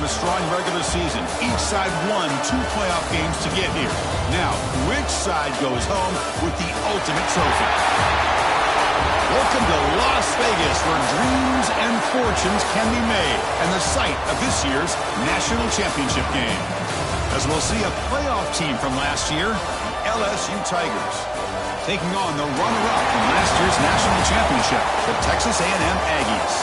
a strong regular season. Each side won 2 playoff games to get here. Now, which side goes home with the ultimate trophy? Welcome to Las Vegas, where dreams and fortunes can be made, and the site of this year's national championship game. As we'll see a playoff team from last year, the LSU Tigers, taking on the runner-up from last year's national championship, the Texas A&M Aggies.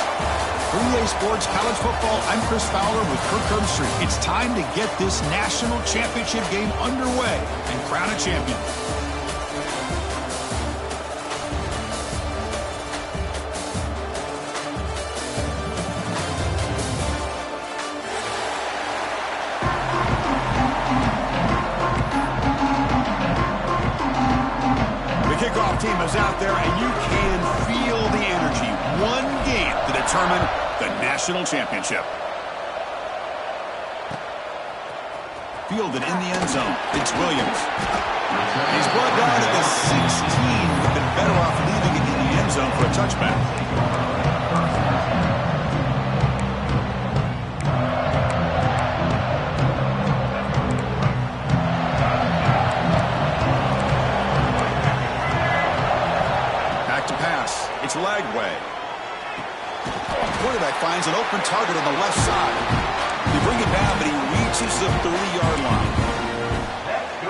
For EA Sports College Football, I'm Chris Fowler with Kirk Herbstreit. It's time to get this national championship game underway and crown a champion. Team is out there, and you can feel the energy. One game to determine the national championship. Fielded in the end zone. It's Williams. He's brought down to the 16. We've been better off leaving it in the end zone for a touchback. It's Lagway. Quarterback finds an open target on the left side. They bring it down, but he reaches the 30-yard line.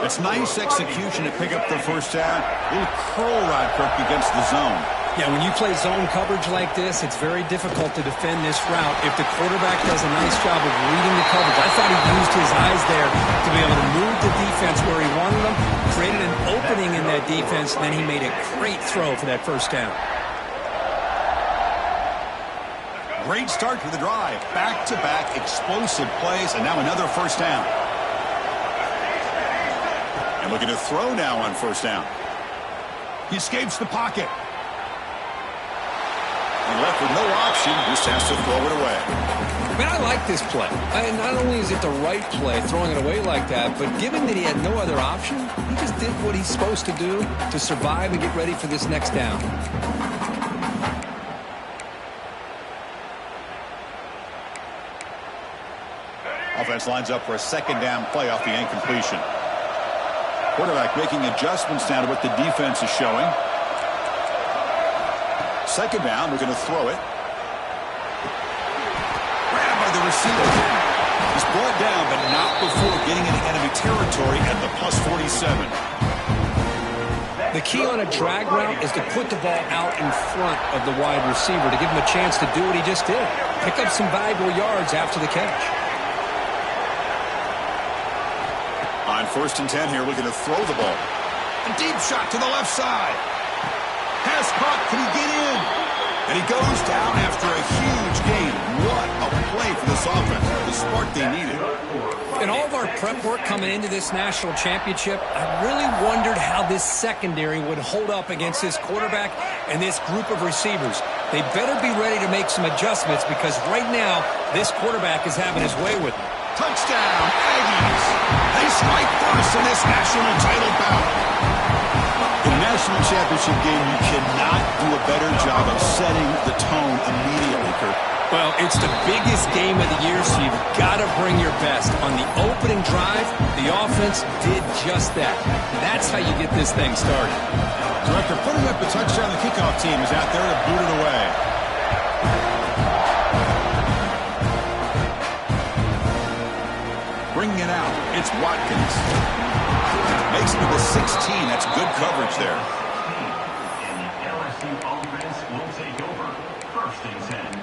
It's nice execution to pick up the first down. A little curl rod, Kirk, against the zone. Yeah, when you play zone coverage like this, it's very difficult to defend this route if the quarterback does a nice job of reading the coverage. I thought he used his eyes there to be able to move the defense where he wanted them, created an opening in that defense, and then he made a great throw for that first down. Great start to the drive. Back-to-back explosive plays, and now another first down. And looking to throw now on first down. He escapes the pocket. And left with no option, just has to throw it away. Man, I like this play. Not only is it the right play, throwing it away like that, but given that he had no other option, he just did what he's supposed to do to survive and get ready for this next down. Offense lines up for a second down play off the incompletion. Quarterback making adjustments now to what the defense is showing. Second down, we're going to throw it. Grabbed by the receiver. He's brought down, but not before getting into enemy territory at the +47. The key on a drag route is to put the ball out in front of the wide receiver to give him a chance to do what he just did. Pick up some valuable yards after the catch. On 1st and 10 here, looking to throw the ball. A deep shot to the left side. Pass caught. Can he get in? And he goes down after a huge gain. What a play for this offense. The spark they needed. In all of our prep work coming into this national championship, I really wondered how this secondary would hold up against this quarterback and this group of receivers. They better be ready to make some adjustments because right now, this quarterback is having his way with them. Touchdown, Aggies. They strike first in this national title bout. In a national championship game, you cannot do a better job of setting the tone immediately, Kirk. Well, it's the biggest game of the year, so you've got to bring your best. On the opening drive, the offense did just that. That's how you get this thing started. Director putting up the touchdown. The kickoff team is out there to boot it away. Bringing it out, it's Watkins. Makes it to the 16. That's good coverage there. And the LSU offense will take over. 1st and 10.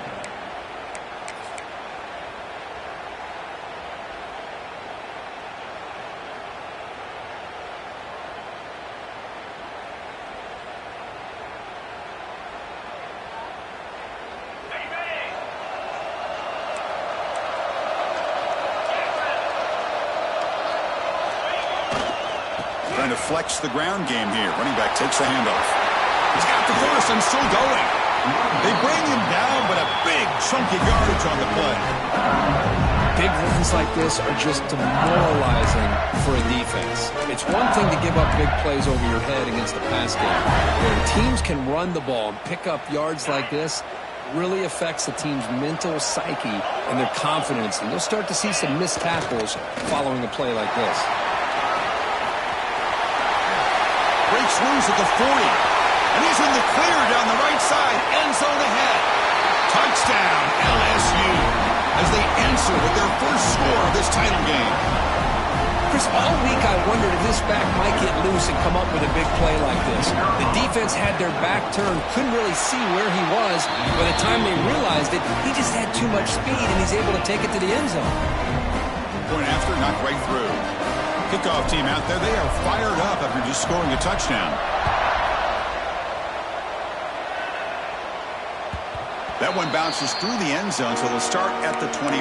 Trying to flex the ground game here. Running back takes the handoff. He's got the first and still going. They bring him down, but a big chunk of yardage on the play. Big runs like this are just demoralizing for a defense. It's one thing to give up big plays over your head against the pass game. When teams can run the ball and pick up yards like this, really affects the team's mental psyche and their confidence, and you'll start to see some missed tackles following a play like this. Breaks loose at the 40. And he's in the clear down the right side. End zone ahead. Touchdown, LSU, as they answer with their first score of this title game. Chris, all week I wondered if this back might get loose and come up with a big play like this. The defense had their back turned, couldn't really see where he was. By the time they realized it, he just had too much speed, and he's able to take it to the end zone. Point after, knocked right through. Kickoff team out there, they are fired up after just scoring a touchdown. That one bounces through the end zone, so they'll start at the 25.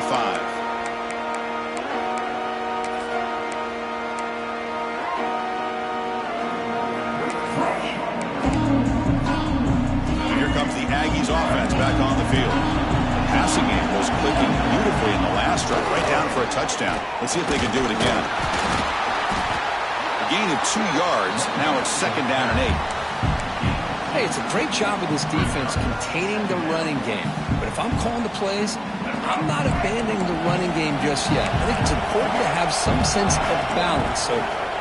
Here comes the Aggies offense back on the field. The passing game was clicking beautifully in the last drive, right down for a touchdown. Let's see if they can do it again. A gain of 2 yards. Now it's 2nd down and 8. Hey, it's a great job of this defense containing the running game. But if I'm calling the plays, I'm not abandoning the running game just yet. I think it's important to have some sense of balance. So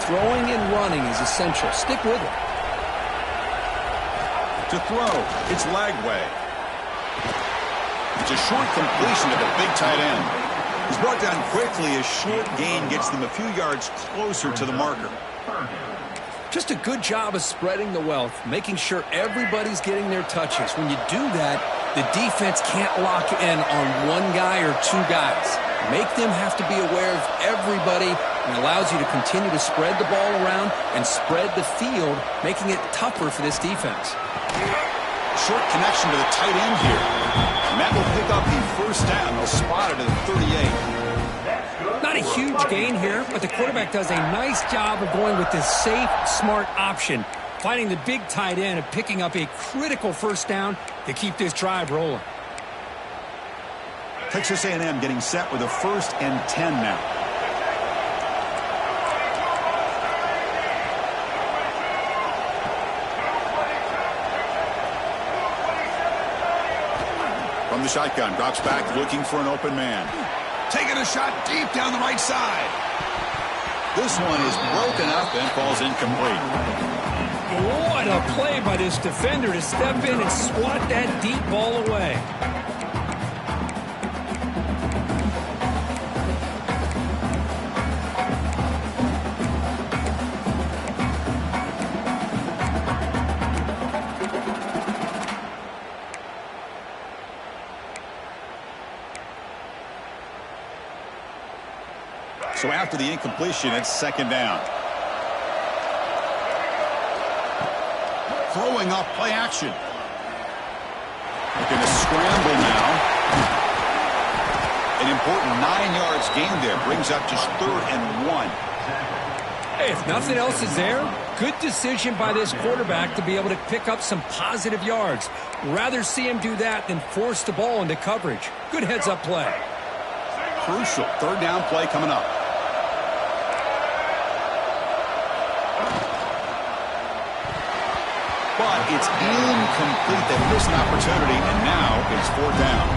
throwing and running is essential. Stick with it. To throw, it's Lagway. It's a short completion to the big tight end. He's brought down quickly. A short gain gets them a few yards closer to the marker. Just a good job of spreading the wealth, making sure everybody's getting their touches. When you do that, the defense can't lock in on one guy or 2 guys. Make them have to be aware of everybody, and allows you to continue to spread the ball around and spread the field, making it tougher for this defense. Short connection to the tight end here. And that will pick up the first down. They'll spot it at the 38. Not a huge gain here, but the quarterback does a nice job of going with this safe, smart option, finding the big tight end and picking up a critical first down to keep this drive rolling. Texas A&M getting set with a 1st and 10 now. From the shotgun, drops back looking for an open man. Taking a shot deep down the right side. This one is broken up and falls incomplete. What a play by this defender to step in and swat that deep ball away. So after the incompletion, it's 2nd down. Throwing off play action. Looking to scramble now. An important 9 yards gain there. Brings up just 3rd and 1. Hey, if nothing else is there, good decision by this quarterback to be able to pick up some positive yards. Rather see him do that than force the ball into coverage. Good heads-up play. Crucial 3rd down play coming up. But it's incomplete. They missed an opportunity, and now it's 4th down.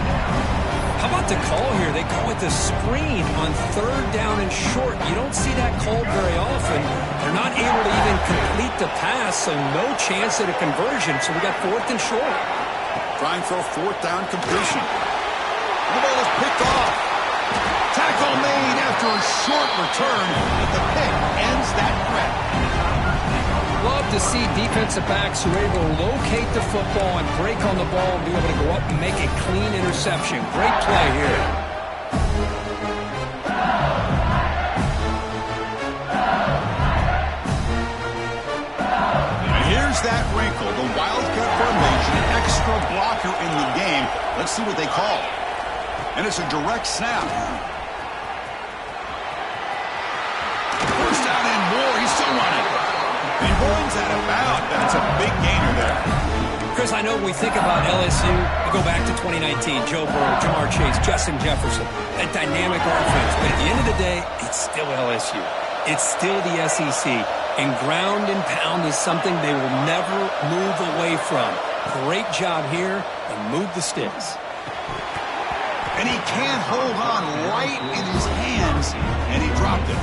How about the call here? They call it the screen on 3rd down and short. You don't see that called very often. They're not able to even complete the pass, so no chance at a conversion. So we got 4th and short. Trying for a 4th down completion. The ball is picked off. Tackle made after a short return, but the pick ends that threat. Love to see defensive backs who are able to locate the football and break on the ball and be able to go up and make a clean interception. Great play here. And here's that wrinkle, the wildcat formation, extra blocker in the game. Let's see what they call. And it's a direct snap. First down and more. He's still running. He runs out of bounds. That's a big gainer there. Chris, I know when we think about LSU, we go back to 2019, Joe Burrow, Jamar Chase, Justin Jefferson, that dynamic offense. But at the end of the day, it's still LSU. It's still the SEC. And ground and pound is something they will never move away from. Great job here, and move the sticks. And he can't hold on right in his hands, and he dropped it.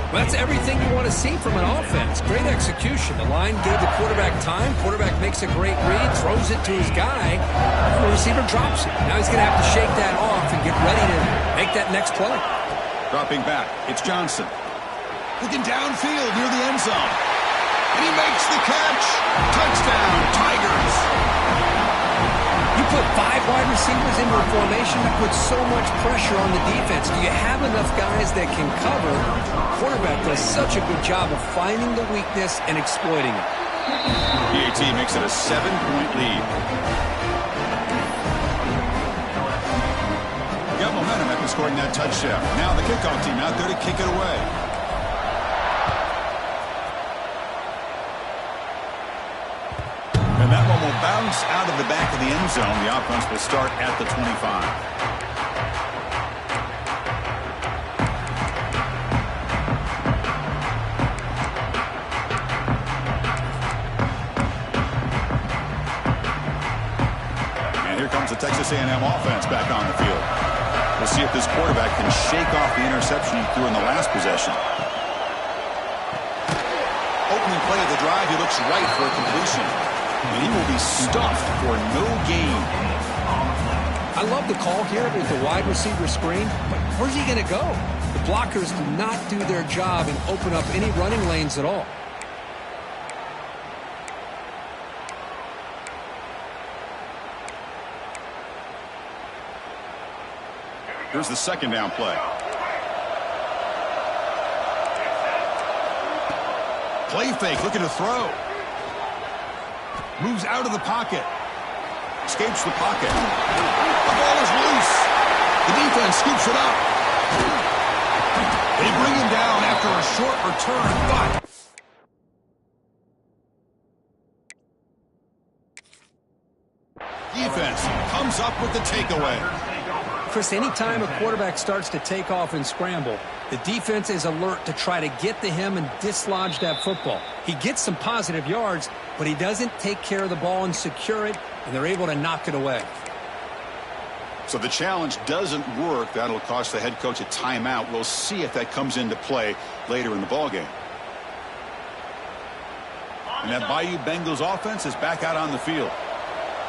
Well, that's everything you want to see from an offense. Great execution. The line gave the quarterback time. Quarterback makes a great read, throws it to his guy. The receiver drops it. Now he's going to have to shake that off and get ready to make that next play. Dropping back, it's Johnson. Looking downfield near the end zone. And he makes the catch. Touchdown, Tigers. You put 5 wide receivers into a formation, you put so much pressure on the defense. Do you have enough guys that can cover? Quarterback does such a good job of finding the weakness and exploiting it. PAT makes it a 7-point lead. Got momentum after scoring that touchdown. Now the kickoff team out there to kick it away. And that one will bounce out of the back of the end zone. The offense will start at the 25. And here comes the Texas A&M offense back on the field. We'll see if this quarterback can shake off the interception he threw in the last possession. Opening play of the drive, he looks right for a completion. And he will be stuffed for no gain. I love the call here with the wide receiver screen, but where's he going to go? The blockers do not do their job and open up any running lanes at all. Here's the second down play. Play fake, looking to throw. Moves out of the pocket. Escapes the pocket. The ball is loose. The defense scoops it up. They bring him down after a short return, but defense comes up with the takeaway. Chris, anytime a quarterback starts to take off and scramble, the defense is alert to try to get to him and dislodge that football. He gets some positive yards, but he doesn't take care of the ball and secure it, and they're able to knock it away. So the challenge doesn't work. That'll cost the head coach a timeout. We'll see if that comes into play later in the ballgame. And that Bayou Bengals offense is back out on the field.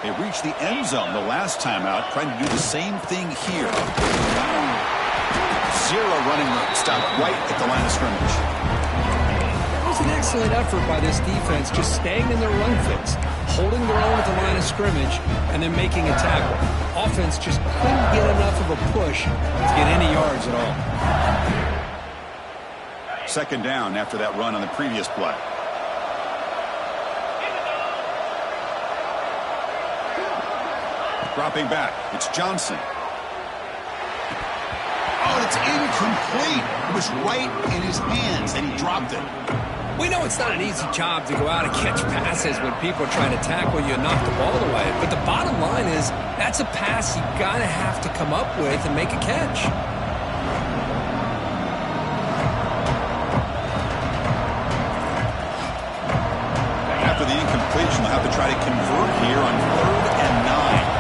They reached the end zone the last time out, trying to do the same thing here. Zero running room. Stop right at the line of scrimmage. It was an excellent effort by this defense, just staying in their run fix, holding their own at the line of scrimmage, and then making a tackle. Offense just couldn't get enough of a push to get any yards at all. Second down after that run on the previous play. Dropping back, it's Johnson. Oh, it's incomplete. It was right in his hands, and he dropped it. We know it's not an easy job to go out and catch passes when people are trying to tackle you and knock the ball away. But the bottom line is that's a pass you got to have to come up with and make a catch. After the incompletion, they'll have to try to convert here on 3rd and 9.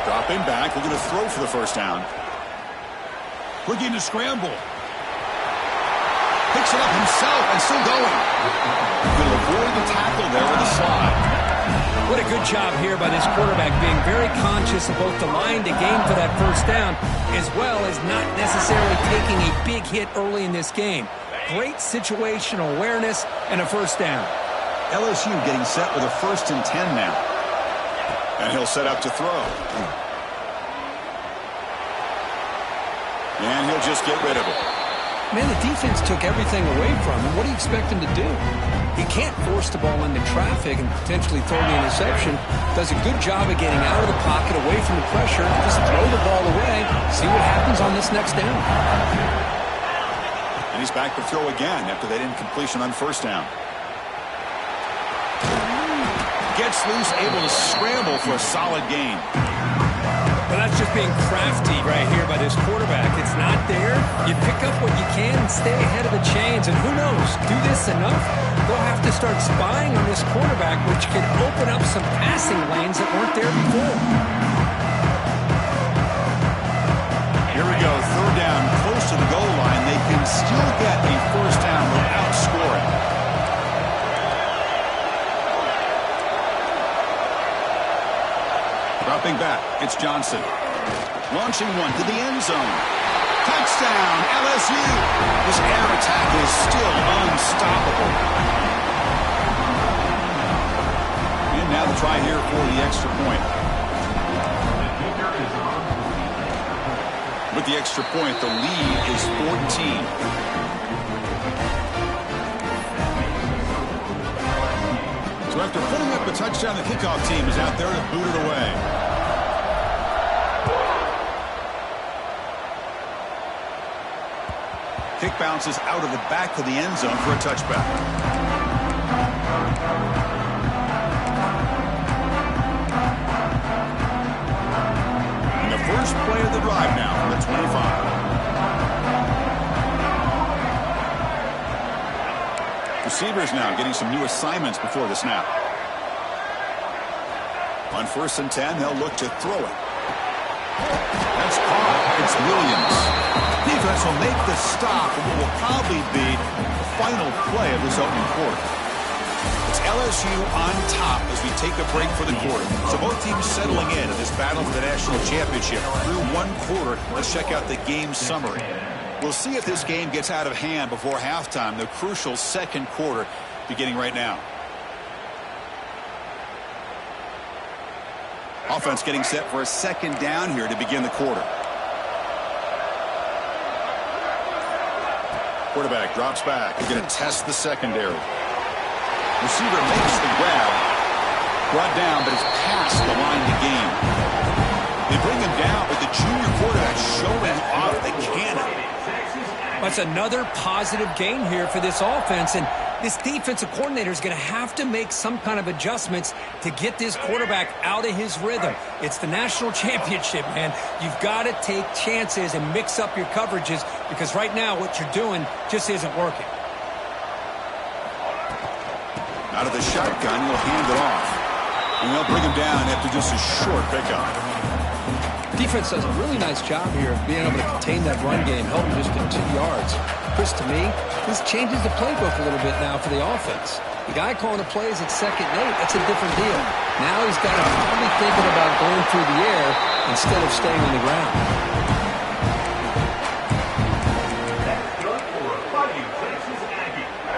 Dropping back, looking to throw for the first down. Looking to scramble. Picks it up himself and still going. Will avoid the tackle there with a slide. What a good job here by this quarterback, being very conscious of both the line to gain for that first down, as well as not necessarily taking a big hit early in this game. Great situational awareness and a first down. LSU getting set with a 1st and 10 now. And he'll set up to throw. And he'll just get rid of it. Man, the defense took everything away from him. What do you expect him to do? He can't force the ball into traffic and potentially throw the interception. Does a good job of getting out of the pocket, away from the pressure. Just throw the ball away. See what happens on this next down. And he's back to throw again after that incompletion on first down. Gets loose, able to scramble for a solid gain. Well, that's just being crafty right here by this quarterback. It's not there. You pick up what you can and stay ahead of the chains. And who knows, do this enough, they'll have to start spying on this quarterback, which can open up some passing lanes that weren't there before. Here we go, third down, close to the goal line. They can still get a first down without scoring. Dropping back, it's Johnson. Launching one to the end zone. Touchdown, LSU. This air attack is still unstoppable. And now the try here for the extra point. With the extra point, the lead is 14. So after putting up a touchdown, the kickoff team is out there to boot it away. Kick bounces out of the back of the end zone for a touchback. And the first play of the drive now from the 25. Receivers now getting some new assignments before the snap. On 1st and 10, they'll look to throw it. That's caught. It's Williams. Defense will make the stop and what will probably be the final play of this opening quarter. It's LSU on top as we take a break for the quarter. So both teams settling in this battle for the national championship. Through one quarter, let's check out the game summary. We'll see if this game gets out of hand before halftime, the crucial second quarter beginning right now. Offense getting set for a second down here to begin the quarter. Quarterback drops back. He's going to test the secondary. Receiver makes the grab. Brought down, but it's past the line to gain. They bring him down, but the junior quarterback showing off the cannon. That's another positive gain here for this offense, and this defensive coordinator is going to have to make some kind of adjustments to get this quarterback out of his rhythm. It's the national championship, man. You've got to take chances and mix up your coverages because right now what you're doing just isn't working. Out of the shotgun, he'll hand it off. And they'll bring him down after just a short pickup. Defense does a really nice job here of being able to contain that run game, held him just to 2 yards. Chris, to me, this changes the playbook a little bit now for the offense. The guy calling the plays at 2nd and 8, that's a different deal. Now he's got to probably thinking about going through the air instead of staying on the ground.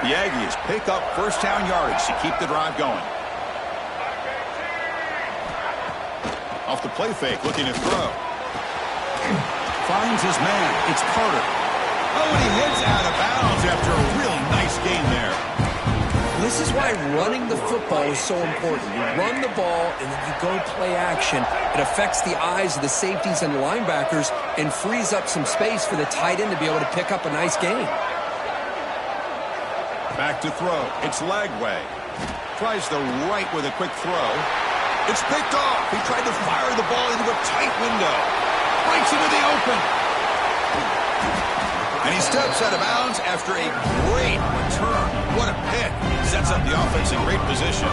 The Aggies pick up first down yardage to keep the drive going. Off the play fake, looking to throw. Finds his man. It's Carter. Oh, and he heads out of bounds after a really nice gain there. This is why running the football is so important. You run the ball, and then you go play action. It affects the eyes of the safeties and the linebackers and frees up some space for the tight end to be able to pick up a nice gain. Back to throw. It's Lagway. Tries the right with a quick throw. It's picked off. He tried to fire the ball into a tight window. Breaks into the open. And he steps out of bounds after a great return. What a pick. Sets up the offense in great position.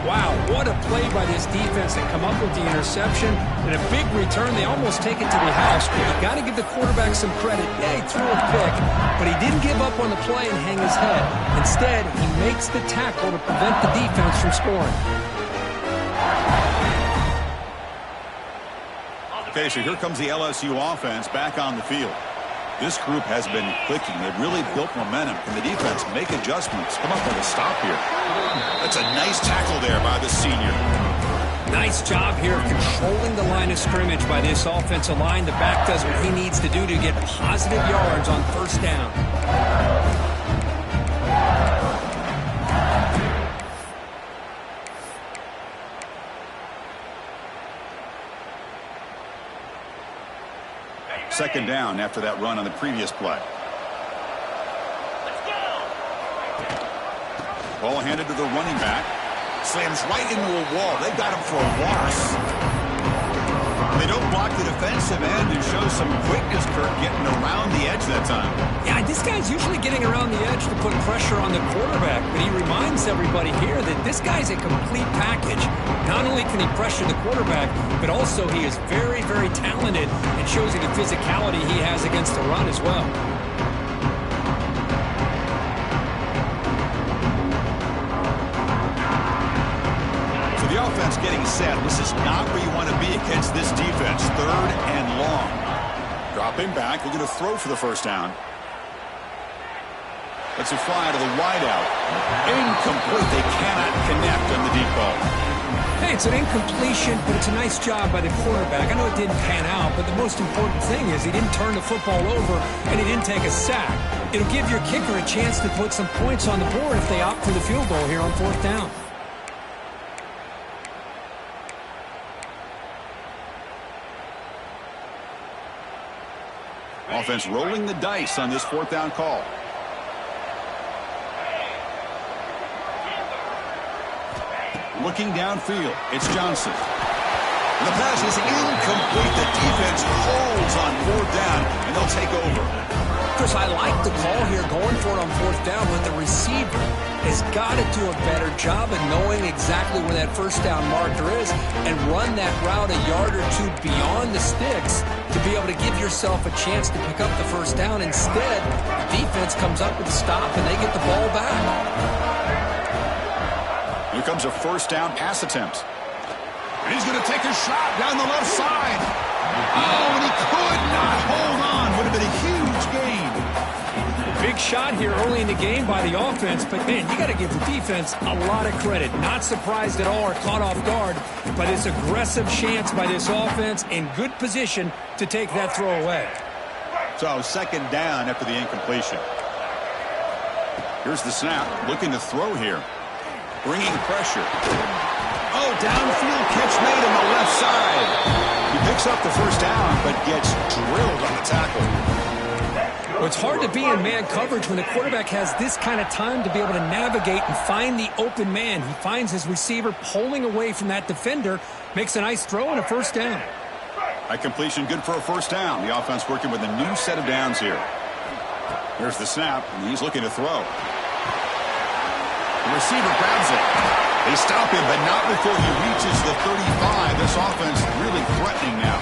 Wow, what a play by this defense to come up with the interception. And a big return. They almost take it to the house. But you got to give the quarterback some credit. Yeah, he threw a pick, but he didn't give up on the play and hang his head. Instead, he makes the tackle to prevent the defense from scoring. Okay, so here comes the LSU offense back on the field. This group has been clicking. They've really built momentum. Can the defense make adjustments? Come up with a stop here. That's a nice tackle there by the senior. Nice job here of controlling the line of scrimmage by this offensive line. The back does what he needs to do to get positive yards on first down. Second down after that run on the previous play. Ball handed to the running back. Slams right into a wall. They got him for a loss. They don't block the defensive end and show some quickness, Kirk, getting around the edge that time. Yeah, this guy's usually getting around the edge to put pressure on the quarterback, but he reminds everybody here that this guy's a complete package. Not only can he pressure the quarterback, but also he is very, very talented and shows you the physicality he has against the run as well. The offense getting set. This is not where you want to be against this defense. 3rd and long. Dropping back. We're going to throw for the first down. That's a fly to the wideout. Incomplete. They cannot connect on the deep ball. Hey, it's an incompletion, but it's a nice job by the quarterback. I know it didn't pan out, but the most important thing is he didn't turn the football over and he didn't take a sack. It'll give your kicker a chance to put some points on the board if they opt for the field goal here on 4th down. Offense rolling the dice on this 4th down call. Looking downfield, it's Johnson. The pass is incomplete. The defense holds on 4th down, and they'll take over. Chris, I like the call here going for it on 4th down, but the receiver has got to do a better job of knowing exactly where that 1st down marker is and run that route a yard or two beyond the sticks to be able to give yourself a chance to pick up the 1st down. Instead, the defense comes up with a stop and they get the ball back. Here comes a 1st down pass attempt. And he's going to take a shot down the left side. Oh, and he could not hold on. Would have been a huge gain. Big shot here early in the game by the offense, but man, you got to give the defense a lot of credit. Not surprised at all or caught off guard by this aggressive chance by this offense in good position to take that throw away. So 2nd down after the incompletion. Here's the snap, looking to throw here. Bringing pressure. Oh, downfield catch made on the left side. He picks up the 1st down, but gets drilled on the tackle. Well, it's hard to be in man coverage when the quarterback has this kind of time to be able to navigate and find the open man. He finds his receiver pulling away from that defender, makes a nice throw and a 1st down. That completion good for a 1st down. The offense working with a new set of downs here. Here's the snap, and he's looking to throw. The receiver grabs it. They stop him, but not before he reaches the 35. This offense really threatening now.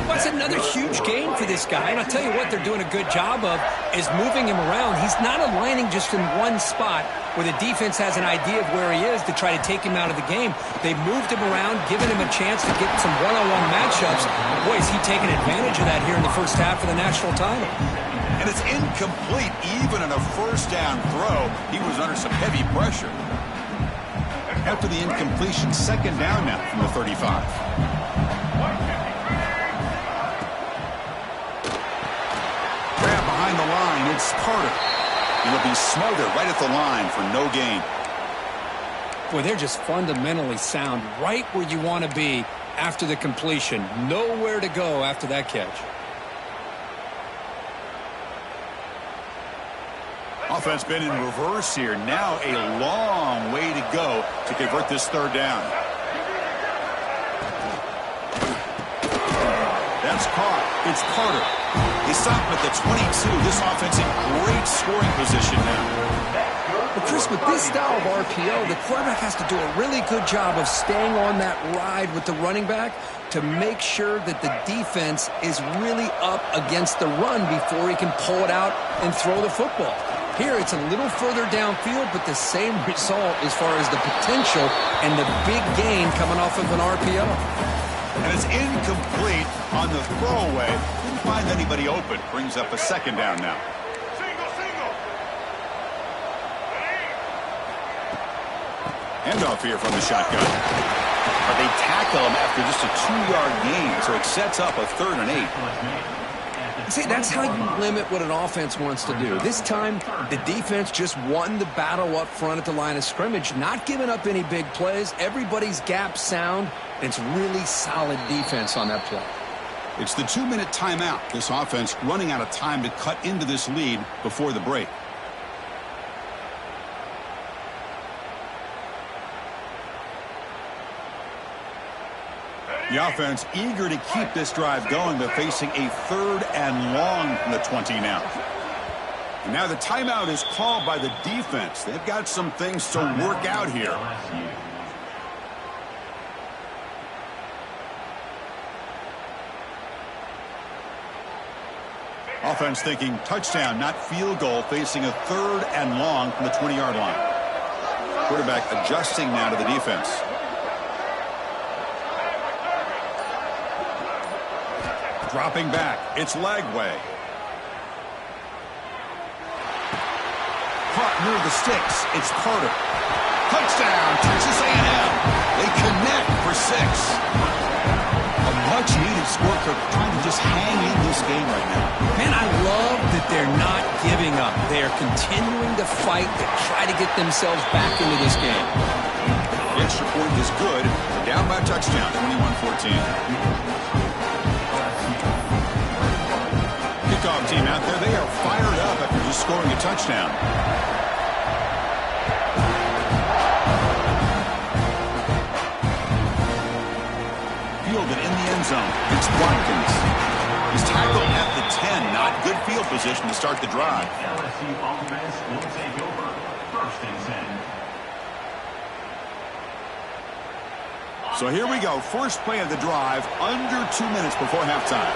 Well, it's another huge game for this guy, and I'll tell you what they're doing a good job of is moving him around. He's not aligning just in one spot where the defense has an idea of where he is to try to take him out of the game. They've moved him around, given him a chance to get some one-on-one matchups. Boy, is he taking advantage of that here in the 1st half of the national title. And it's incomplete even on a 1st down throw. He was under some heavy pressure. After the incompletion, 2nd down now from the 35. Grab behind the line, it's Carter. It'll be smothered right at the line for no gain. Boy, they're just fundamentally sound right where you want to be after the completion. Nowhere to go after that catch. Offense been in reverse here. Now a long way to go to convert this 3rd down. That's caught. It's Carter. They stop him at the 22. This offense in great scoring position now. But Chris, with this style of RPO, the quarterback has to do a really good job of staying on that ride with the running back to make sure that the defense is really up against the run before he can pull it out and throw the football. Here, it's a little further downfield, but the same result as far as the potential and the big gain coming off of an RPO. And it's incomplete on the throwaway. Didn't find anybody open. Brings up a 2nd down now. Handoff here from the shotgun. But they tackle him after just a 2-yard gain, so it sets up a 3rd and 8. See, that's how you limit what an offense wants to do. This time, the defense just won the battle up front at the line of scrimmage, not giving up any big plays. Everybody's gap sound. It's really solid defense on that play. It's the 2-minute timeout. This offense running out of time to cut into this lead before the break. The offense eager to keep this drive going, but facing a 3rd and long from the 20 now. And now the timeout is called by the defense. They've got some things to work out here. Offense thinking touchdown, not field goal, facing a 3rd and long from the 20-yard line. Quarterback adjusting now to the defense. Dropping back. It's Lagway. Caught near the sticks. It's Carter. Touchdown, Texas A&M. They connect for 6. A much-needed score, trying to just hang in this game right now. Man, I love that they're not giving up. They are continuing to fight to try to get themselves back into this game. The extra point is good. Down by a touchdown, 21-14. Kickoff team out there, they are fired up after just scoring a touchdown. Fielded in the end zone. It's Watkins. He's tackled at the 10. Not good field position to start the drive. LSU offense will take over. 1st and 10. So here we go. First play of the drive, under 2 minutes before halftime.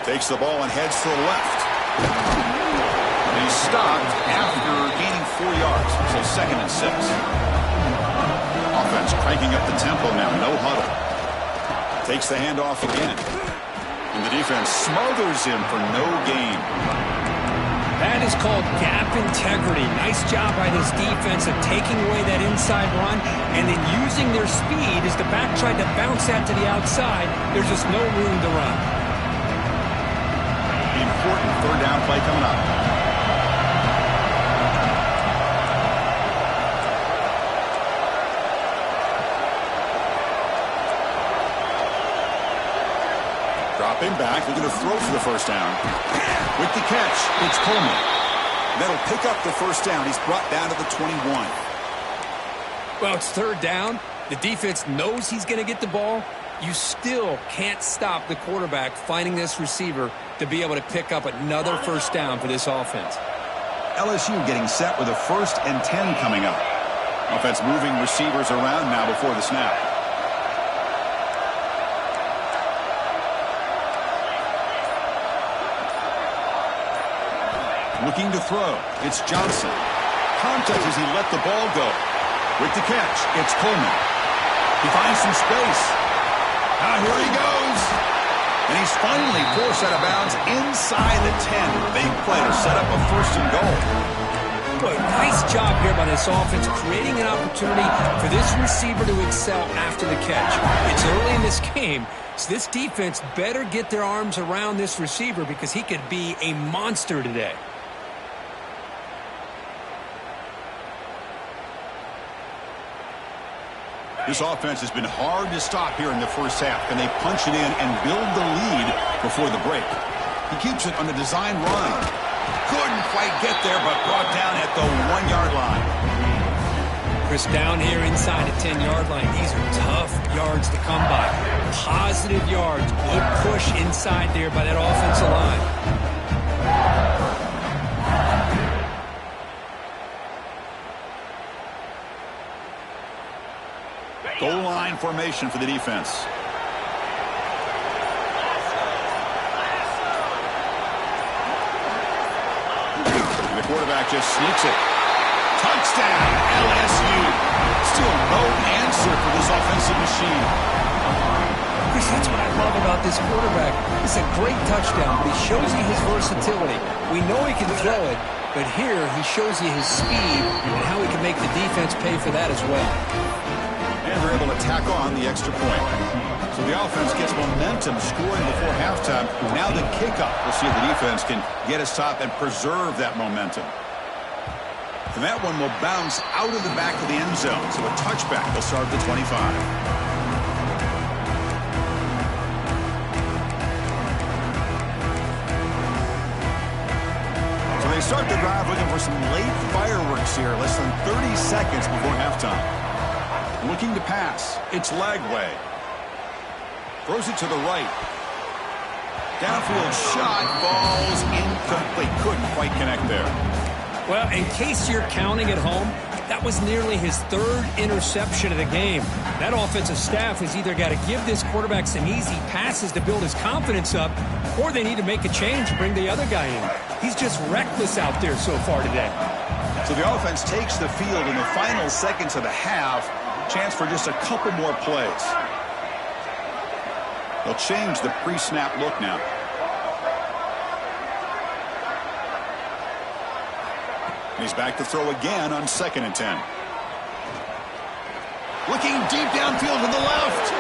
Takes the ball and heads to the left. And he's stopped after gaining 4 yards. So 2nd and 6. Offense cranking up the tempo now. No huddle. Takes the handoff again. And the defense smothers him for no gain. That is called gap integrity. Nice job by this defense of taking away that inside run and then using their speed as the back tried to bounce that to the outside. There's just no room to run. Important 3rd down play coming up. Dropping back, looking to throw for the 1st down. With the catch, it's Coleman. That'll pick up the 1st down. He's brought down to the 21. Well, it's 3rd down. The defense knows he's going to get the ball. You still can't stop the quarterback finding this receiver to be able to pick up another 1st down for this offense. LSU getting set with a 1st and 10 coming up. Offense moving receivers around now before the snap. Looking to throw. It's Johnson. Contact as he let the ball go. With the catch, it's Coleman. He finds some space. Now here he goes. And he's finally forced out of bounds inside the 10. Big play to set up a 1st and goal. Boy, nice job here by this offense, creating an opportunity for this receiver to excel after the catch. It's early in this game, so this defense better get their arms around this receiver because he could be a monster today. This offense has been hard to stop here in the 1st half. Can they punch it in and build the lead before the break? He keeps it on a design run. Couldn't quite get there, but brought down at the 1-yard line. Chris, down here inside the 10-yard line, these are tough yards to come by. Positive yards, good push inside there by that offensive line. Goal line formation for the defense. The quarterback just sneaks it. Touchdown, LSU. Still no answer for this offensive machine. Chris, that's what I love about this quarterback. It's a great touchdown, but he shows you his versatility. We know he can throw it, but here he shows you his speed and how he can make the defense pay for that as well. And they're able to tack on the extra point. So the offense gets momentum scoring before halftime. Now the kickoff. We'll see if the defense can get a stop and preserve that momentum. And that one will bounce out of the back of the end zone. So a touchback will start at the 25. So they start the drive looking for some late fireworks here. Less than 30 seconds before halftime. Looking to pass. It's Lagway. Throws it to the right. Downfield shot falls incomplete. Couldn't quite connect there. Well, in case you're counting at home, that was nearly his third interception of the game. That offensive staff has either got to give this quarterback some easy passes to build his confidence up, or they need to make a change and bring the other guy in. He's just reckless out there so far today. So the offense takes the field in the final seconds of the half. Chance for just a couple more plays. They'll change the pre-snap look now. He's back to throw again on 2nd and 10. Looking deep downfield to the left.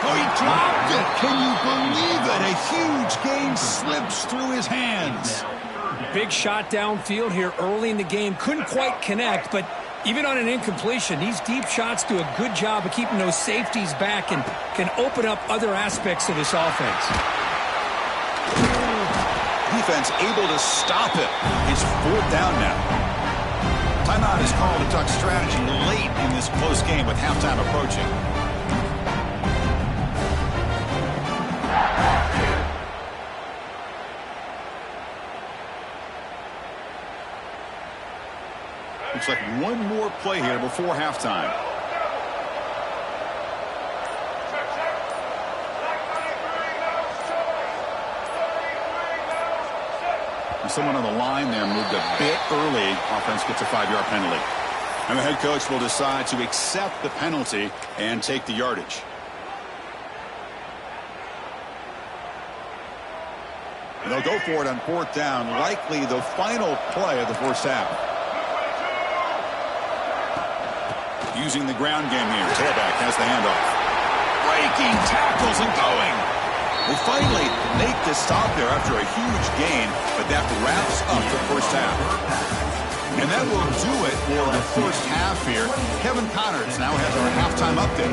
Oh, he dropped it. Can you believe it? A huge gain slips through his hands. Big shot downfield here early in the game. Couldn't quite connect, but even on an incompletion, these deep shots do a good job of keeping those safeties back and can open up other aspects of this offense. Defense able to stop it. It's 4th down now. Timeout is called to talk strategy late in this close game with halftime approaching. Looks like one more play here before halftime. Someone on the line there moved a bit early. Offense gets a 5-yard penalty. And the head coach will decide to accept the penalty and take the yardage. And they'll go for it on 4th down, likely the final play of the first half. Using the ground game here. Tailback has the handoff. Breaking tackles and going. They finally make the stop there after a huge gain, but that wraps up the first half. And that will do it for the first half here. Kevin Connors now has our halftime update.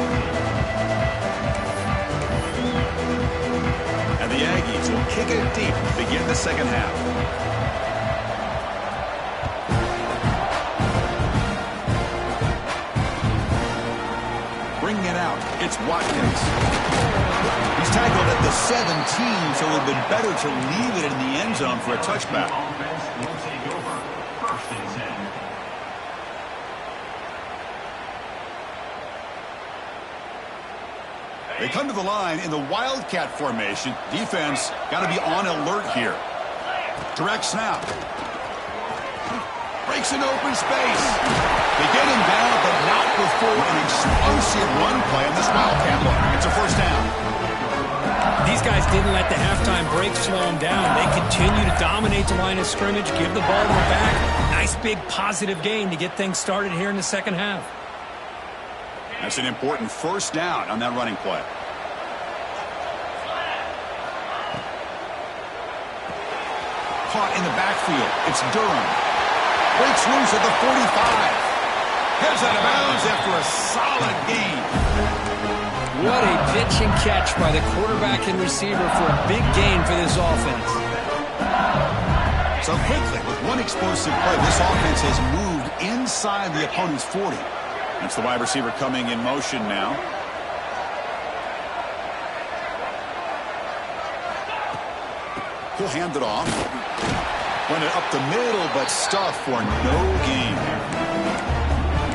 And the Aggies will kick it deep to begin the second half. Bringing it out, it's Watkins. He's tackled at the 17, so it would have been better to leave it in the end zone for a touchback. Offense will take over. 1st and 10. They come to the line in the Wildcat formation. Defense got to be on alert here. Direct snap. Breaks an open space. They get him down, but not before an explosive run play on this Wildcat look. It's a 1st down. These guys didn't let the halftime break slow them down. They continue to dominate the line of scrimmage, give the ball to the back. Nice big positive gain to get things started here in the second half. That's an important 1st down on that running play. Caught in the backfield. It's Durham. Breaks loose at the 45. Heads out of bounds after a solid gain. What a pitch and catch by the quarterback and receiver for a big gain for this offense. So quickly, with one explosive play, this offense has moved inside the opponent's 40. That's the wide receiver coming in motion now. He'll hand it off. Run it up the middle, but stuffed for no gain.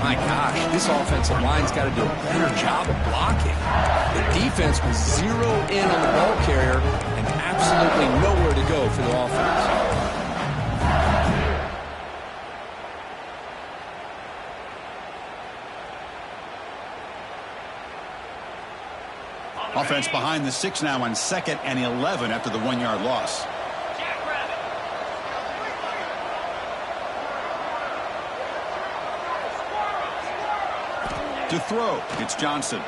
My gosh, this offensive line's got to do a better job of blocking. The defense was zero in on the ball carrier and absolutely nowhere to go for the offense. Offense behind the 6 now on 2nd and 11 after the 1-yard loss. To throw, it's Johnson.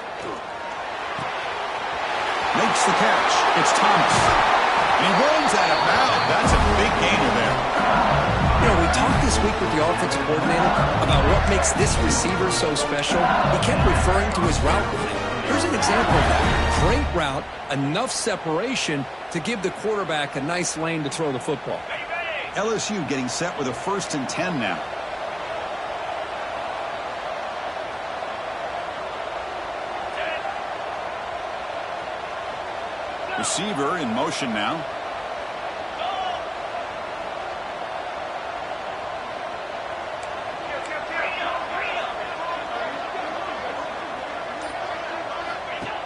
Makes the catch. It's Thomas. And he runs out of bounds. That's a big gainer there. You know, we talked this week with the offensive coordinator about what makes this receiver so special. He kept referring to his route running. Here's an example of that. Great route, enough separation to give the quarterback a nice lane to throw the football. LSU getting set with a 1st and 10 now. Receiver in motion now.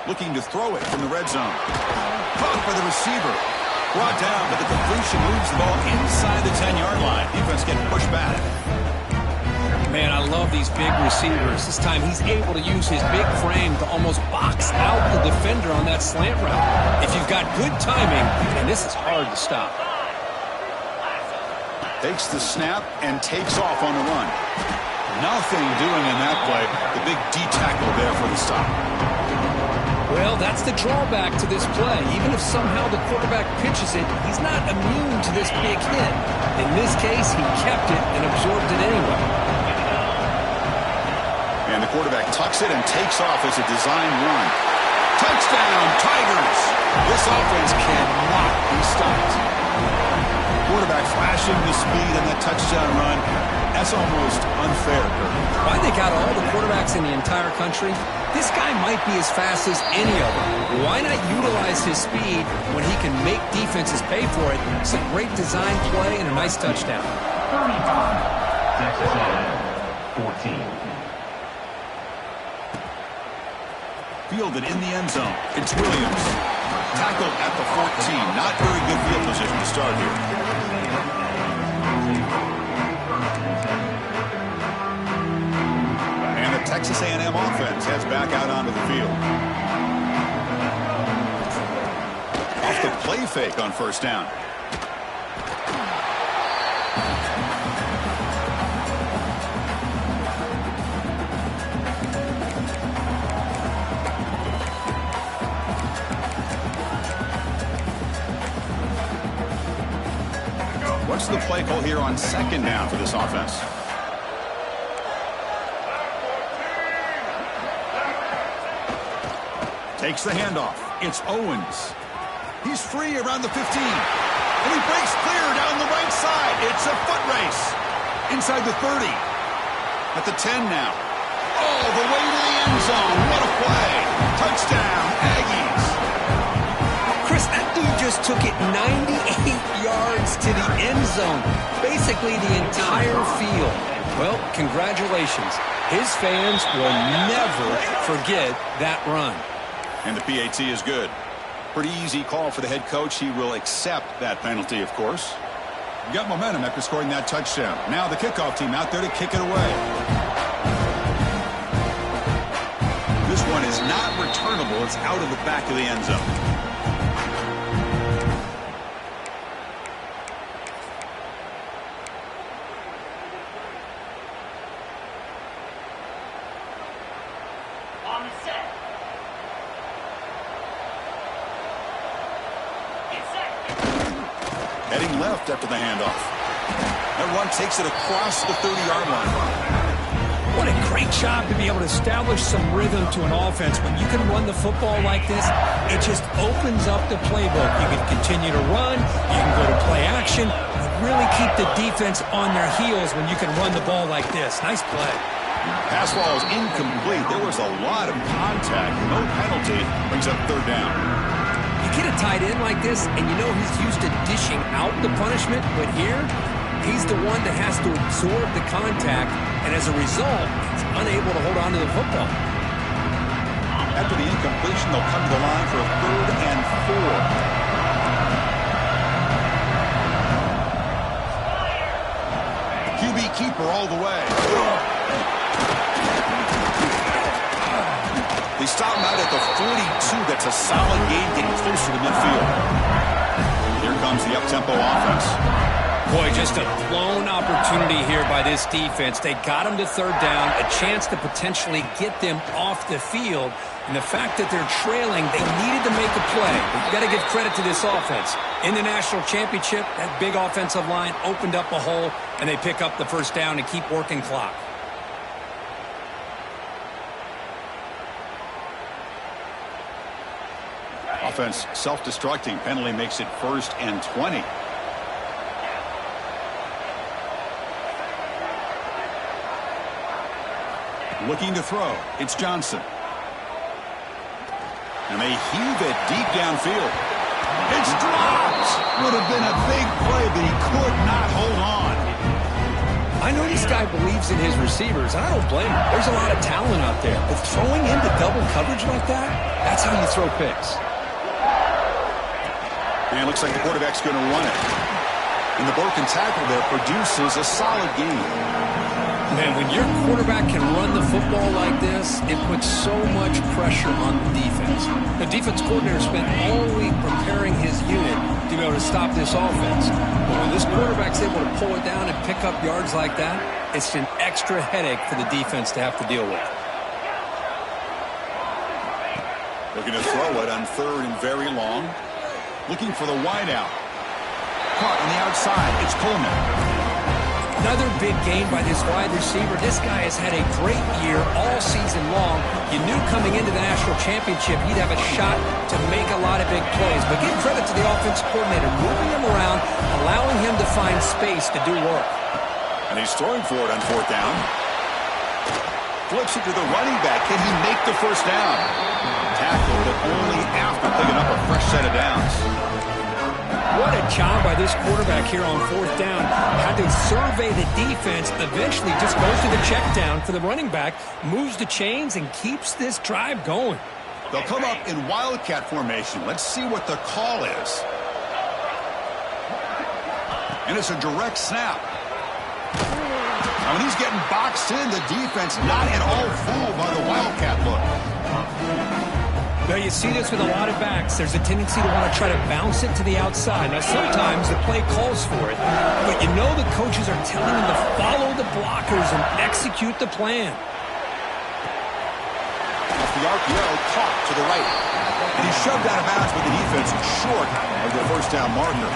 Looking to throw it from the red zone. Caught by the receiver. Brought down, but the completion moves the ball inside the 10-yard line. Defense getting pushed back. Man, I love these big receivers. This time he's able to use his big frame to almost box out the defender on that slant route. If you've got good timing, and this is hard to stop. Takes the snap and takes off on the run. Nothing doing in that play. The big D tackle there for the stop. Well, that's the drawback to this play. Even if somehow the quarterback pitches it, he's not immune to this big hit. In this case, he kept it and absorbed it anyway. And the quarterback tucks it and takes off as a design run. Touchdown, Tigers! This offense cannot be stopped. Quarterback flashing the speed in that touchdown run. That's almost unfair, Kirk. Why they got all the quarterbacks in the entire country? This guy might be as fast as any of them. Why not utilize his speed when he can make defenses pay for it? It's a great design play and a nice touchdown. 35. Texas A&M, 14. Fielded in the end zone. It's Williams. Tackled at the 14. Not very good field position to start here. And the Texas A&M offense heads back out onto the field. Off the play fake on first down. What's the play call here on second down for this offense? Takes the handoff. It's Owens. He's free around the 15. And he breaks clear down the right side. It's a foot race. Inside the 30. At the 10 now. All the way to the end zone. What a play. Touchdown, Aggies. Chris, that dude just took it 98 yards to the end zone. Basically the entire field. Well, congratulations. His fans will never forget that run. And the PAT is good. Pretty easy call for the head coach. He will accept that penalty, of course. Got momentum after scoring that touchdown. Now the kickoff team out there to kick it away. This one is not returnable. It's out of the back of the end zone. Heading left after the handoff. That run takes it across the 30-yard line. What a great job to be able to establish some rhythm to an offense. When you can run the football like this, it just opens up the playbook. You can continue to run. You can go to play action. You really keep the defense on their heels when you can run the ball like this. Nice play. Pass ball is incomplete. There was a lot of contact. No penalty. Brings up third down. Get a tight end like this, and you know he's used to dishing out the punishment, but here, he's the one that has to absorb the contact, and as a result, he's unable to hold on to the football. After the incompletion, they'll come to the line for a 3rd and 4. QB keeper all the way. They stop him out at the 42. That's a solid gain getting closer to midfield. Here comes the up-tempo offense. Boy, just a blown opportunity here by this defense. They got him to third down, a chance to potentially get them off the field. And the fact that they're trailing, they needed to make a play. You've got to give credit to this offense. In the national championship, that big offensive line opened up a hole, and they pick up the first down and keep working clock. Offense self-destructing. Penalty makes it 1st and 20. Looking to throw. It's Johnson. And they heave it deep downfield. It's dropped. Would have been a big play, but he could not hold on. I know this guy believes in his receivers, and I don't blame him. There's a lot of talent out there. But throwing into double coverage like that, that's how you throw picks. And it looks like the quarterback's going to run it. And the broken tackle there produces a solid game. Man, when your quarterback can run the football like this, it puts so much pressure on the defense. The defense coordinator spent all week preparing his unit to be able to stop this offense. But when this quarterback's able to pull it down and pick up yards like that, it's an extra headache for the defense to have to deal with. Looking to throw it on 3rd and very long. Looking for the wideout. Caught on the outside. It's Coleman. Another big game by this wide receiver. This guy has had a great year all season long. You knew coming into the national championship he'd have a shot to make a lot of big plays. But give credit to the offensive coordinator, moving him around, allowing him to find space to do work. And he's throwing for it on 4th down. Flips it to the running back. Can he make the first down? Tackled, but only after picking up a fresh set of downs. What a job by this quarterback here on 4th down. Had to survey the defense, eventually just goes to the check down for the running back, moves the chains, and keeps this drive going. They'll come up in wildcat formation. Let's see what the call is. And it's a direct snap. Now when he's getting boxed in, the defense not at all fooled by the wildcat look. Now you see this with a lot of backs. There's a tendency to want to try to bounce it to the outside. Now sometimes the play calls for it, but you know the coaches are telling them to follow the blockers and execute the plan. Off the RPO, caught to the right. And he's shoved out of bounds with the defense short of the first down marker.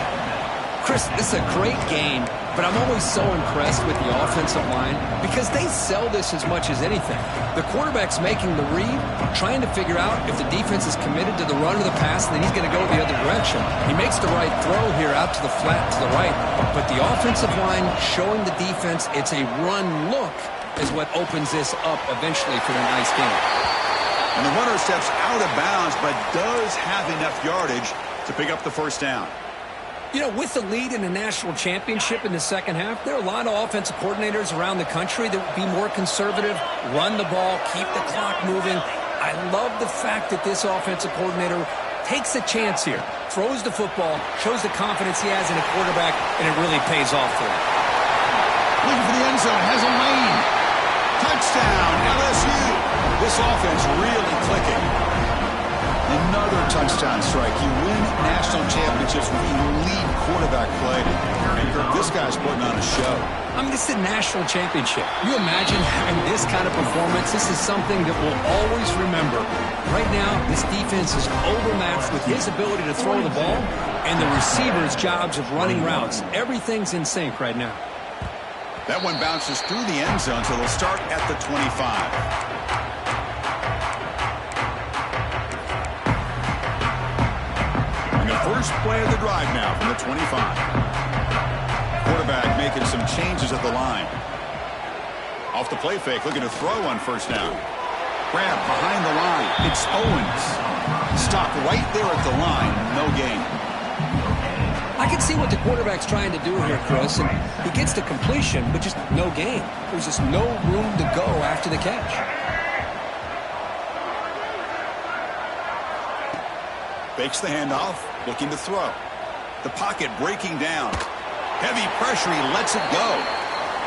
Chris, this is a great game, but I'm always so impressed with the offensive line because they sell this as much as anything. The quarterback's making the read, trying to figure out if the defense is committed to the run or the pass, and then he's going to go the other direction. He makes the right throw here out to the flat to the right, but the offensive line showing the defense it's a run look is what opens this up eventually for a nice game. And the runner steps out of bounds, but does have enough yardage to pick up the first down. You know, with the lead in the national championship in the second half, there are a lot of offensive coordinators around the country that would be more conservative, run the ball, keep the clock moving. I love the fact that this offensive coordinator takes a chance here, throws the football, shows the confidence he has in a quarterback, and it really pays off for him. Looking for the end zone, has a lane. Touchdown, LSU. This offense really clicking. Another touchdown strike. You win national championships with elite quarterback play. And this guy's putting on a show. I mean, this is a national championship. You imagine having this kind of performance? This is something that we'll always remember. Right now, this defense is overmatched with his ability to throw the ball and the receivers' jobs of running routes. Everything's in sync right now. That one bounces through the end zone, so they'll start at the 25. First play of the drive now from the 25. Quarterback making some changes at the line. Off the play fake, looking to throw on first down. Grab behind the line. It's Owens. Stopped right there at the line. No gain. I can see what the quarterback's trying to do here, Chris. And he gets the completion, but just no gain. There's just no room to go after the catch. Fakes the handoff, looking to throw. The pocket breaking down. Heavy pressure, he lets it go.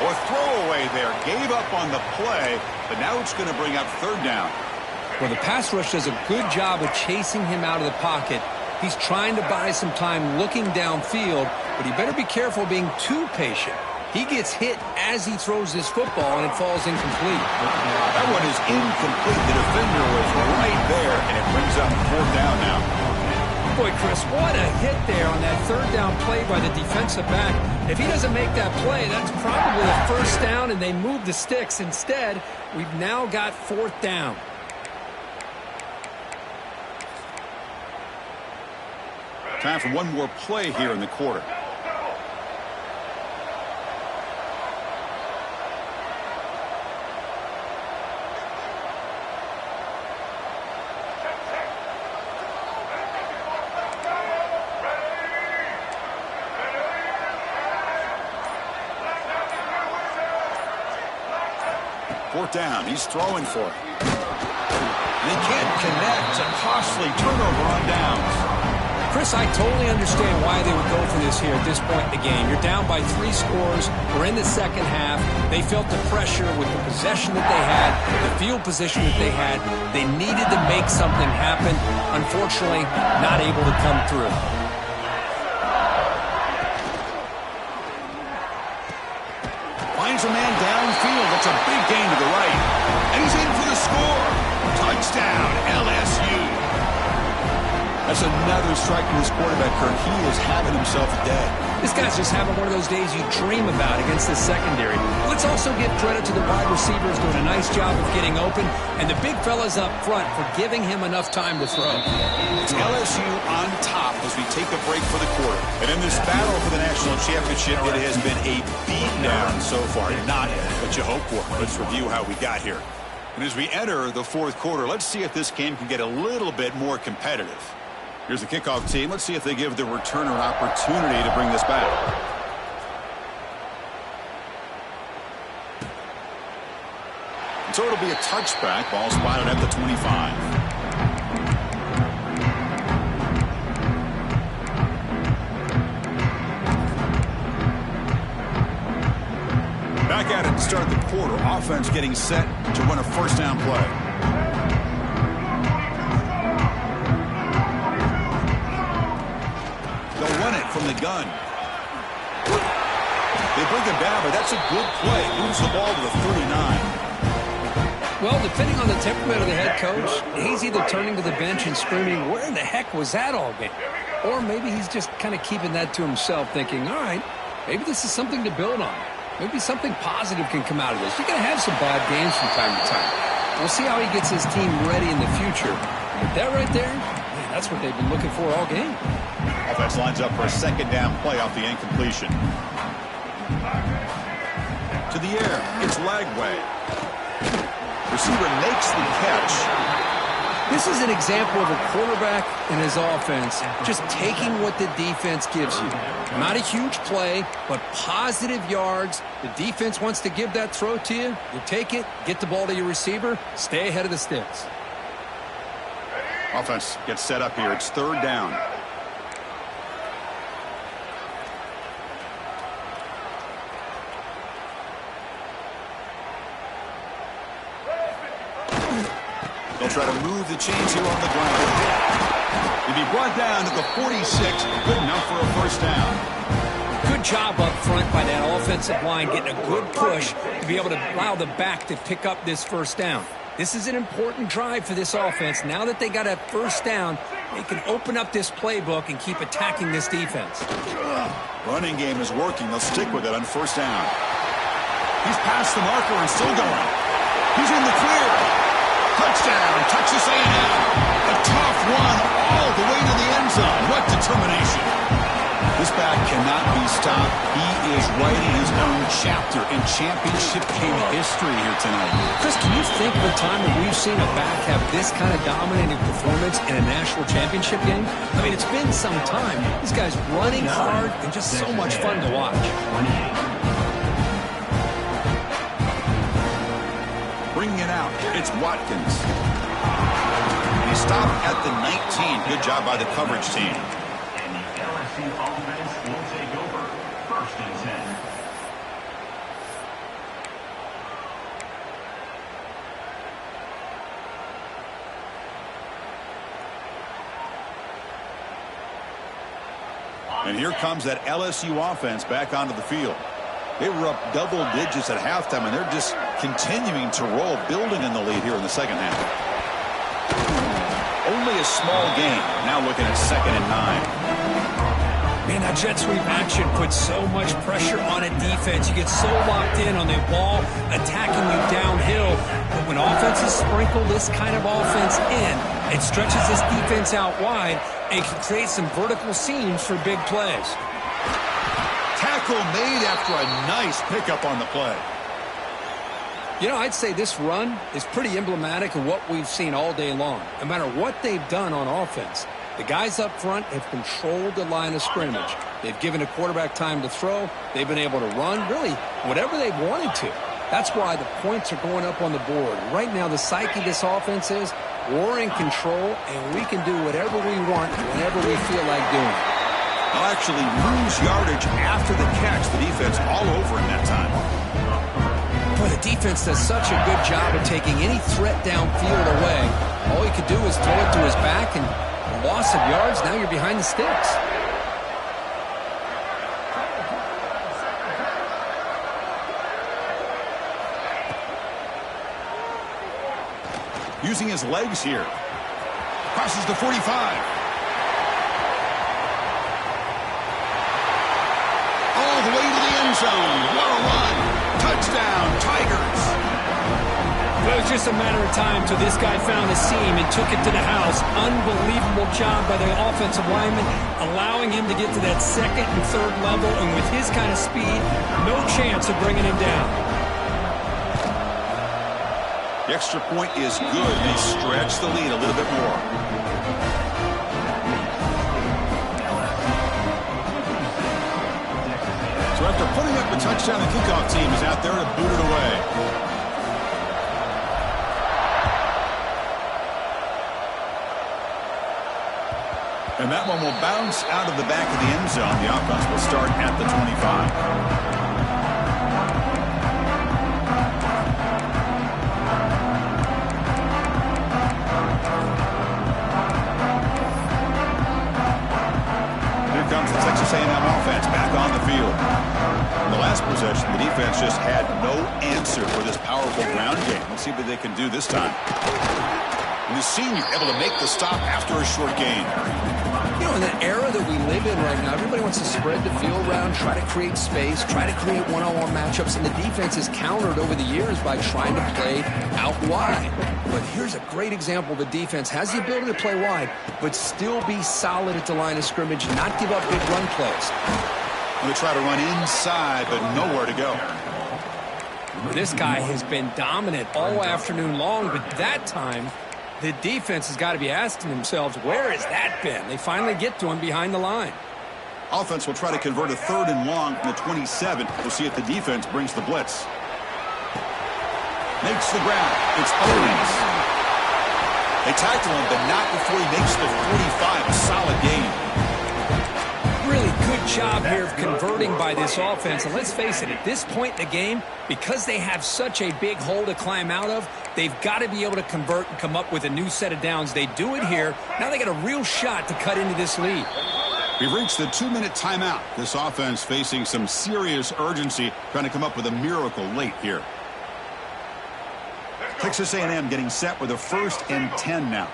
Or throwaway there, gave up on the play, but now it's going to bring up third down. Well, the pass rush does a good job of chasing him out of the pocket. He's trying to buy some time looking downfield, but he better be careful being too patient. He gets hit as he throws this football, and it falls incomplete. That one is incomplete. The defender was right there, and it brings up fourth down now. Boy, Chris, what a hit there on that third down play by the defensive back. If he doesn't make that play, that's probably a first down, and they move the sticks. Instead, we've now got fourth down. Time for one more play here in the quarter. Fourth down. He's throwing for it. And he can't connect. A costly turnover on downs. Chris, I totally understand why they would go for this here at this point in the game. You're down by 3 scores. We're in the second half. They felt the pressure with the possession that they had, the field position that they had. They needed to make something happen. Unfortunately, not able to come through. Finds a man downfield. That's a big gain to the right. And he's in for the score. Touchdown, LSU. That's another strike to this quarterback, Kirk. He is having himself a day. This guy's just having one of those days you dream about against this secondary. Let's also give credit to the wide receivers doing a nice job of getting open, and the big fellas up front for giving him enough time to throw. It's LSU on top as we take a break for the quarter. And in this battle for the national championship, it has been a beatdown so far. Not what you hope for. Let's review how we got here. And as we enter the fourth quarter, let's see if this game can get a little bit more competitive. Here's the kickoff team. Let's see if they give the returner an opportunity to bring this back. And so it'll be a touchback. Ball spotted at the 25. Back at it to start the quarter. Offense getting set to run a first down play. From the gun. They bring him down, but that's a good play. Moves the ball to the 39. Well, depending on the temperament of the head coach, he's either turning to the bench and screaming, where in the heck was that all game? Or maybe he's just kind of keeping that to himself, thinking, all right, maybe this is something to build on. Maybe something positive can come out of this. You're going to have some bad games from time to time. We'll see how he gets his team ready in the future. But that right there, man, that's what they've been looking for all game. Offense lines up for a second down play off the incompletion. To the air, it's Lagway. Receiver makes the catch. This is an example of a quarterback and his offense just taking what the defense gives you. Not a huge play, but positive yards. The defense wants to give that throw to you. You take it, get the ball to your receiver, stay ahead of the sticks. Offense gets set up here. It's third down. They'll try to move the chains here on the ground. He'll be brought down to the 46. Good enough for a first down. Good job up front by that offensive line, getting a good push to be able to allow the back to pick up this first down. This is an important drive for this offense. Now that they got a first down, they can open up this playbook and keep attacking this defense. Running game is working. They'll stick with it on first down. He's past the marker and still going. He's in the clear. Touchdown, Texas A&M. A tough one all the way to the end zone. What determination. This back cannot be stopped. He is writing his own chapter in championship game history here tonight. Chris, can you think of a time that we've seen a back have this kind of dominating performance in a national championship game? I mean, it's been some time. This guy's running hard and just so much fun to watch. Bringing it out, it's Watkins. He stopped at the 19. Good job by the coverage team. And the LSU offense will take over. First and 10. And here comes that LSU offense back onto the field. They were up double digits at halftime, and they're just continuing to roll, building in the lead here in the second half. Only a small gain. Now looking at 2nd and 9. Man, that jet sweep action puts so much pressure on a defense. You get so locked in on the ball attacking you downhill. But when offenses sprinkle this kind of offense in, it stretches this defense out wide and can create some vertical seams for big plays. Tackle made after a nice pickup on the play. You know, I'd say this run is pretty emblematic of what we've seen all day long. No matter what they've done on offense, the guys up front have controlled the line of scrimmage. They've given the quarterback time to throw. They've been able to run, really, whatever they've wanted to. That's why the points are going up on the board. Right now, the psyche of this offense is we're in control, and we can do whatever we want whenever we feel like doing it. They'll actually lose yardage after the catch. The defense all over in that time. Boy, the defense does such a good job of taking any threat downfield away. All he could do is throw it to his back, and a loss of yards, now you're behind the sticks. Using his legs here. Crosses the 45. All the way to the end zone. What a run. Touchdown, Tigers. Well, it was just a matter of time till this guy found a seam and took it to the house. Unbelievable job by the offensive lineman, allowing him to get to that second and third level, and with his kind of speed, no chance of bringing him down. The extra point is good. They stretch the lead a little bit more. So after putting up a touchdown, the kickoff team is out there to boot it away. And that one will bounce out of the back of the end zone. The offense will start at the 25. Comes the Texas A&M offense back on the field. In the last possession, the defense just had no answer for this powerful ground game. Let's see what they can do this time. And the senior able to make the stop after a short gain. You know, in the era that we live in right now, everybody wants to spread the field around, try to create space, try to create one-on-one matchups, and the defense has countered over the years by trying to play out wide. But here's a great example. The defense has the ability to play wide, but still be solid at the line of scrimmage and not give up big run plays. They try to run inside, but nowhere to go. This guy has been dominant all afternoon long, but that time, the defense has got to be asking themselves, where has that been? They finally get to him behind the line. Offense will try to convert a 3rd and long from the 27. We'll see if the defense brings the blitz. Makes the ground. It's Owens. They tackle him, but not before he makes the 45. A solid gain. Really good job here of converting by this offense. And let's face it, at this point in the game, because they have such a big hole to climb out of, they've got to be able to convert and come up with a new set of downs. They do it here. Now they got a real shot to cut into this lead. We've reached the 2-minute timeout. This offense facing some serious urgency, trying to come up with a miracle late here. Texas A&M getting set with a 1st and 10 now.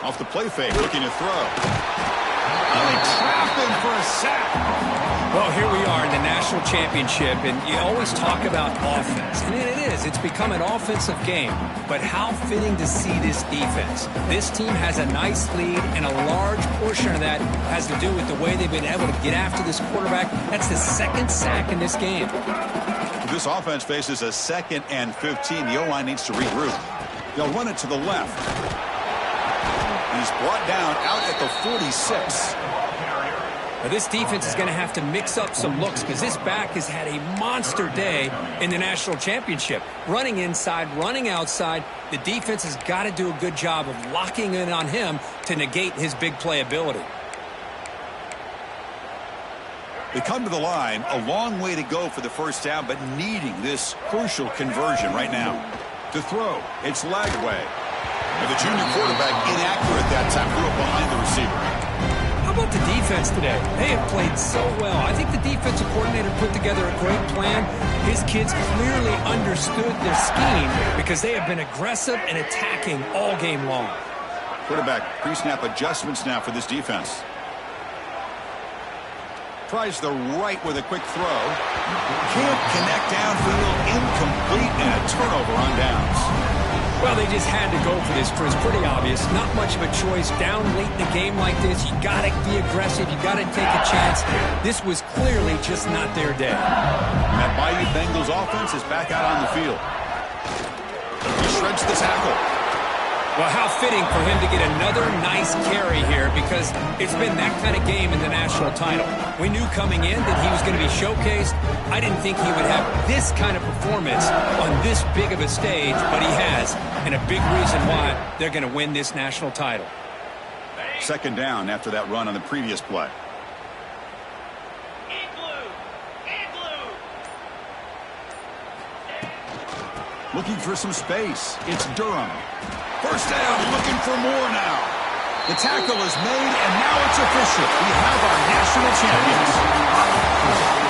Off the play fake, looking to throw. Oh, they trapped him for a sack. Well, here we are in the national championship, and you always talk about offense. And it is. It's become an offensive game. But how fitting to see this defense. This team has a nice lead, and a large portion of that has to do with the way they've been able to get after this quarterback. That's the 2nd sack in this game. This offense faces a 2nd and 15. The O-line needs to regroup. They'll run it to the left. He's brought down out at the 46. Now this defense is going to have to mix up some looks because this back has had a monster day in the national championship. Running inside, running outside. The defense has got to do a good job of locking in on him to negate his big play ability. They come to the line, a long way to go for the 1st down, but needing this crucial conversion right now. To throw, it's Lagway. And the junior quarterback inaccurate that time, threw it behind the receiver. How about the defense today? They have played so well. I think the defensive coordinator put together a great plan. His kids clearly understood their scheme because they have been aggressive and attacking all game long. Quarterback pre-snap adjustments now for this defense. Tries the right with a quick throw. Can't connect downfield. Incomplete and a turnover on downs. Well, they just had to go for this, Chris. Pretty obvious. Not much of a choice. Down late in a game like this, you got to be aggressive. You got to take a chance. This was clearly just not their day. And that Bayou Bengals offense is back out on the field. He shreds the tackle. Well, how fitting for him to get another nice carry here, because it's been that kind of game in the national title. We knew coming in that he was going to be showcased. I didn't think he would have this kind of performance on this big of a stage, but he has, and a big reason why they're going to win this national title. Second down after that run on the previous play. Looking for some space. It's Durham. First down, looking for more now. The tackle is made, and now it's official. We have our national champions.